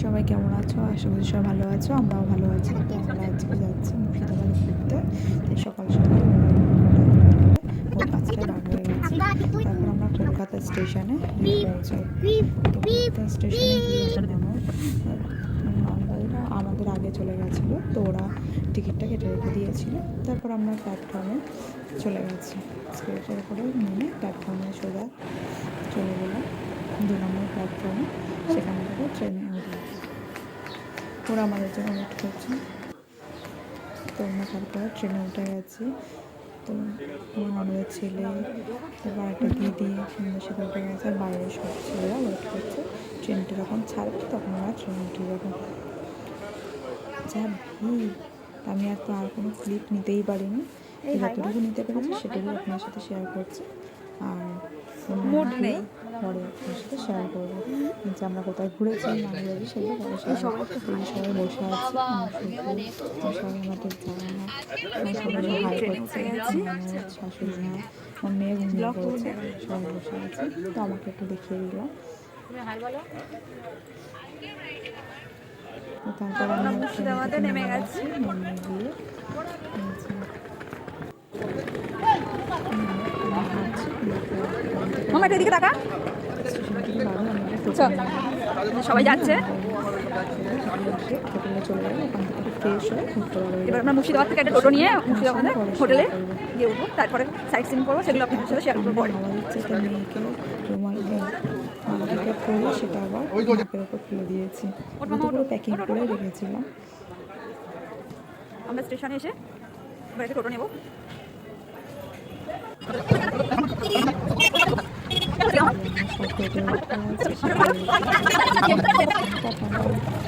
সবাই কেমন আছো? আশা করি সবাই ভালো আছো, আমরাও ভালো আছি। তো আমরা আজকে যাচ্ছি মুর্শিদাবাদ ঘুরতে। তাই সকাল সকাল ভোর 5টায় বার হয়ে গেছি। তারপর আমরা কলকাতা স্টেশনে পৌঁছাই। তো কলকাতা স্টেশনে গিয়ে নন্দরা আমাদের আগে চলে গেছিলো, তো ওরা টিকিটটা কেটে রেখে দিয়েছিল। তারপর আমরা প্ল্যাটফর্মে চলে গেছি। স্টেশনে করে নেমে প্ল্যাটফর্মে সোজা চলে গেলাম 2 নম্বর প্ল্যাটফর্মে। সেখান থেকে ট্রেনে উঠলাম। ওরা আমাদের জন্য ওয়েট করছে। তো আমরা তারপর ট্রেনে উঠে গেছি। তো আমাদের ছেলে, তারপর একটা দিদি আমাদের সাথে উঠে গেছে। আর বাইরে সব ছেলেরা ওয়েট করছে। ট্রেনটা যখন ছাড়বে তখন আমরা ট্রেনে উঠে যাবো। যা ভিড়! আমি আর কোনো ক্লিপ নিতেই পারিনি। যতটুকু নিতে পেরেছি সেটুকু আপনার সাথে শেয়ার করছি। আর মুড নেই, পরে আপনার সাথে শেয়ার করবো যে আমরা কোথায় ঘুরেছি না ঘুরেছি সেগুলো পরে সবাই বসে আছে। সবাই আমাদের সবাই হাই করছে। শাশুড়ি মা, আমার মেয়ে ঘুমিয়ে পড়েছে, সবাই বসে আছে। তো আমাকে একটু দেখিয়ে দিলাম। তারপর আমরা মুর্শিদাবাদে নেমে গেছি। নেমে গিয়ে মামা এদিকে তাকা, সবাই যাচ্ছে। হোটেলে চলে যাবো, ওখান থেকে ফ্রেশ হয়ে ঘুরতে পারবো। এবার আমরা মুর্শিদাবাদ থেকে একটা টোটো নিয়ে মুর্শিদাবাদের হোটেলে গিয়ে উঠবো, তারপরে সাইট সিন করবো, সেগুলো আপনাদের সাথে শেয়ার করবো পরে। আমার ইচ্ছে একটা মেয়েকে রুমাল মালাকে পরে সেটা আবার নাকের ওপর তুলে দিয়েছি। পুরো প্যাকিং করে রেখেছিলাম। আমরা স্টেশনে এসে এবার একটা টোটো নেবো। সব টোটো